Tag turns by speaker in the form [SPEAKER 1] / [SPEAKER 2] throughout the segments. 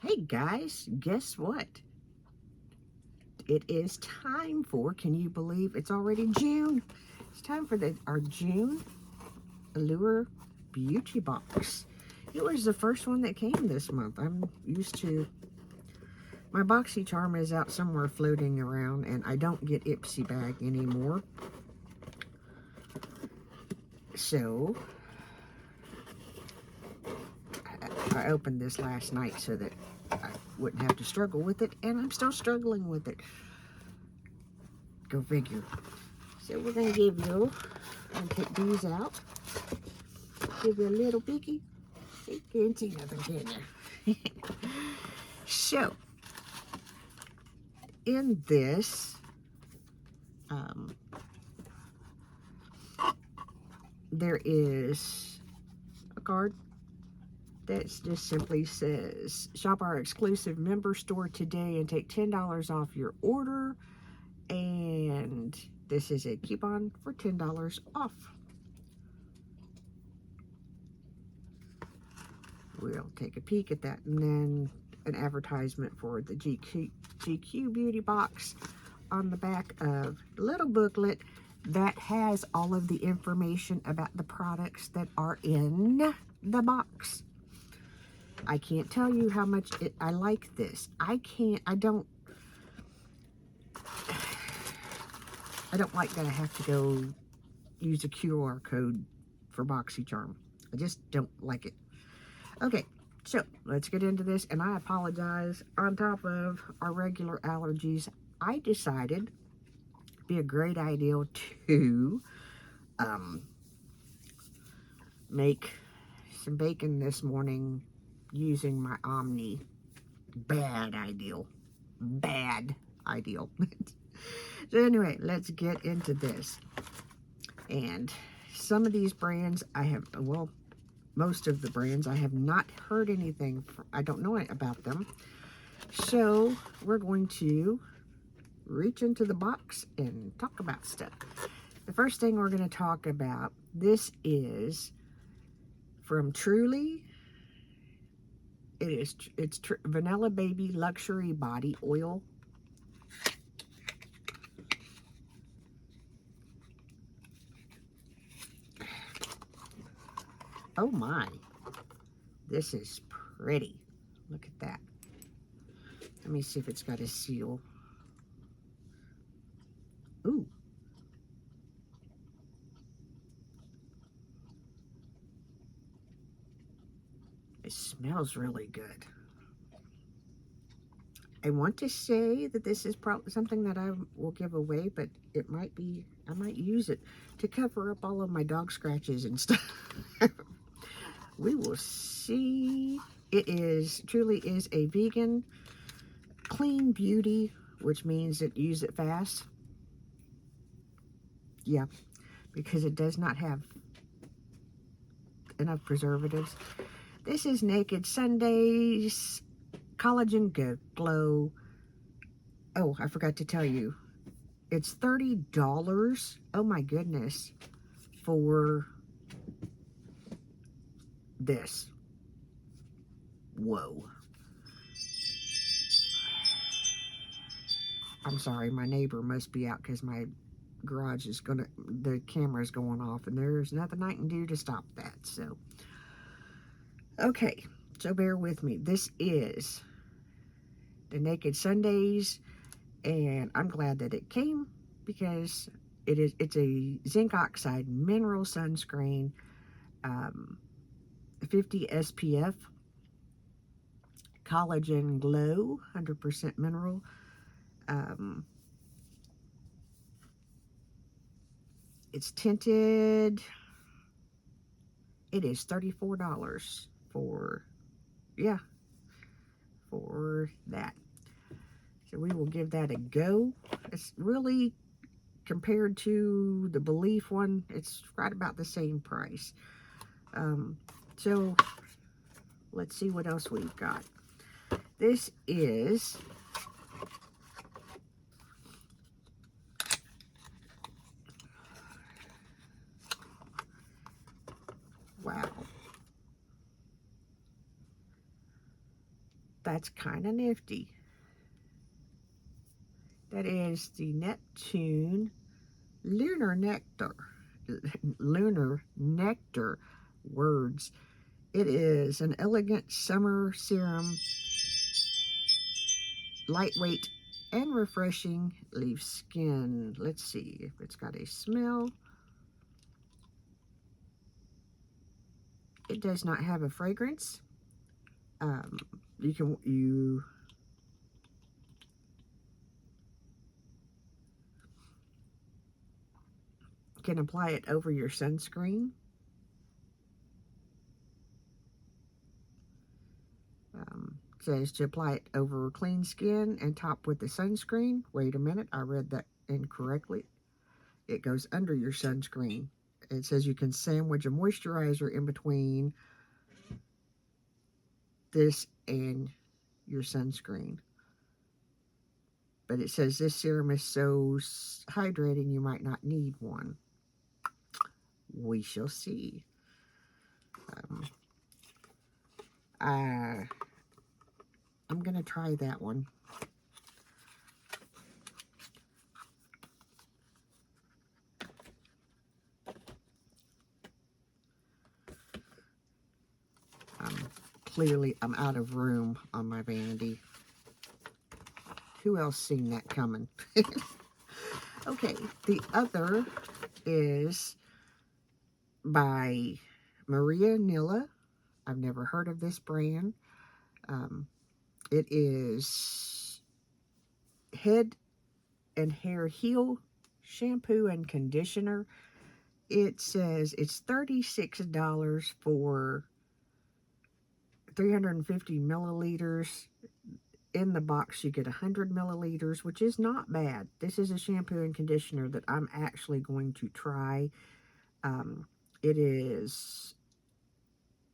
[SPEAKER 1] Hey guys, guess what? It is time for, can you believe it's already June? It's time for our June Allure Beauty Box. It was the first one that came this month. I'm used to, my BoxyCharm is out somewhere floating around and I don't get Ipsy Bag anymore. So, I opened this last night so that I wouldn't have to struggle with it, and I'm still struggling with it. Go figure. So we're going to give you, I'm going to take these out, give you a little peeky. You can't see nothing, can you? So, in this, there is a card that just simply says, shop our exclusive member store today and take $10 off your order. And this is a coupon for $10 off. We'll take a peek at that, and then an advertisement for the GQ Beauty Box on the back of the little booklet that has all of the information about the products that are in the box. I can't tell you how much I like this. I don't like that I have to go use a QR code for BoxyCharm. I just don't like it. Okay, so let's get into this, and I apologize. On top of our regular allergies, I decided it'd be a great idea to make some bacon this morning using my Omni. Bad ideal. Bad ideal. So anyway, let's get into this. And some of these brands I have, well, most of the brands I have not heard anything I don't know about them. So we're going to reach into the box and talk about stuff. The first thing we're going to talk about, this is from Truly. It's Vanilla Baby Luxury Body Oil. Oh my, this is pretty. Look at that. Let me see if it's got a seal. Ooh. It smells really good. I want to say that this is probably something that I will give away, but it might be, I might use it to cover up all of my dog scratches and stuff. We will see. It truly is a vegan, clean beauty, which means that use it fast. Yeah, because it does not have enough preservatives. This is Naked Sundays Collagen Glow. Oh, I forgot to tell you. It's $30. Oh my goodness. For this. Whoa. I'm sorry, my neighbor must be out because my garage is the camera's going off, and there's nothing I can do to stop that. So, okay, so bear with me. This is the Naked Sundays, and I'm glad that it came because it's a zinc oxide mineral sunscreen, 50 SPF, collagen glow, 100% mineral. It's tinted. It is $34 for, yeah, for that. So we will give that a go. It's really, compared to the Belif one, it's right about the same price. So let's see what else we've got. This is wow. that's kind of nifty. That is the Neptune Lunar Nectar. Lunar Nectar. Words. It is an elegant summer serum, lightweight and refreshing, leaves skin. Let's see if it's got a smell. It does not have a fragrance. You can apply it over your sunscreen. It says to apply it over clean skin and top with the sunscreen. Wait a minute, I read that incorrectly. It goes under your sunscreen. It says you can sandwich a moisturizer in between this and your sunscreen. But it says this serum is so hydrating you might not need one. We shall see. I'm going to try that one. Clearly, I'm out of room on my vanity. Who else seen that coming? Okay, the other is by Maria Nilla. I've never heard of this brand. It is Head and Hair Heal shampoo and conditioner. It says it's $36 for 350 milliliters. In the box you get 100 milliliters, which is not bad. This is a shampoo and conditioner that I'm actually going to try. It is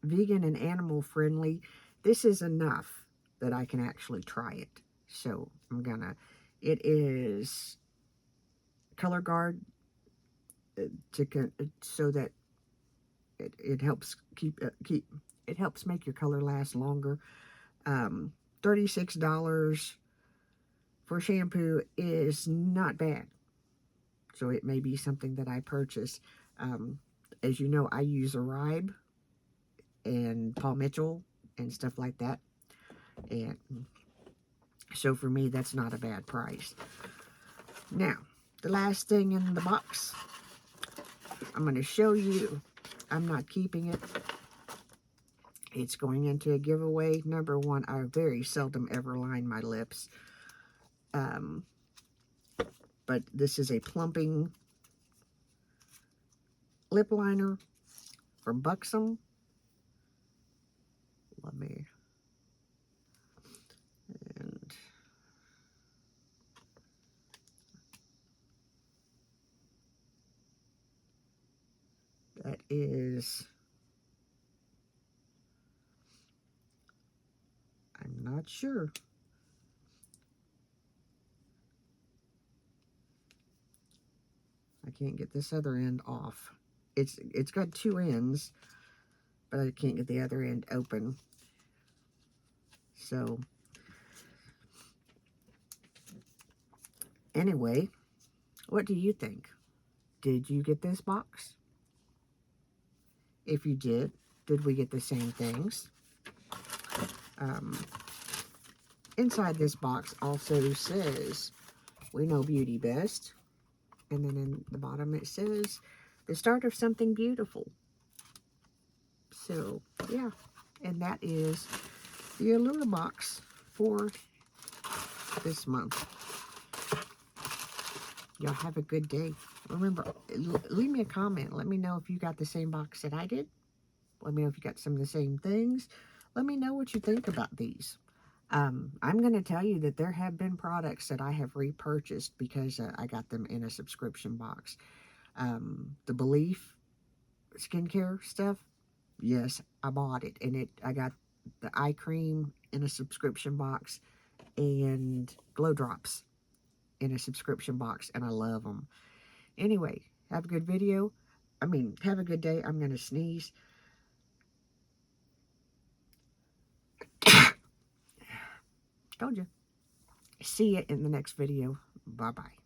[SPEAKER 1] vegan and animal friendly. This is enough that I can actually try it. So I'm gonna, it is color guard so that it helps it helps make your color last longer. $36 for shampoo is not bad. So it may be something that I purchase. As you know, I use Aribe and Paul Mitchell and stuff like that. And so for me, that's not a bad price. Now, the last thing in the box, I'm going to show you. I'm not keeping it. It's going into a giveaway. Number one, I very seldom ever line my lips. But this is a plumping lip liner from Buxom. And that is, I'm not sure. I can't get this other end off. It's got two ends, but I can't get the other end open. So anyway, what do you think? Did you get this box? If you did we get the same things? Inside this box also says, we know beauty best. And then in the bottom it says, the start of something beautiful. So, yeah. And that is the Allure box for this month. Y'all have a good day. Remember, leave me a comment. Let me know if you got the same box that I did. Let me know if you got some of the same things. Let me know what you think about these. I'm going to tell you that there have been products that I have repurchased because I got them in a subscription box. The Belief skincare stuff, yes, I bought it. And I got the eye cream in a subscription box and Glow Drops in a subscription box, and I love them. Anyway, have a good video. Have a good day. I'm going to sneeze. Told you. See you in the next video. Bye-bye.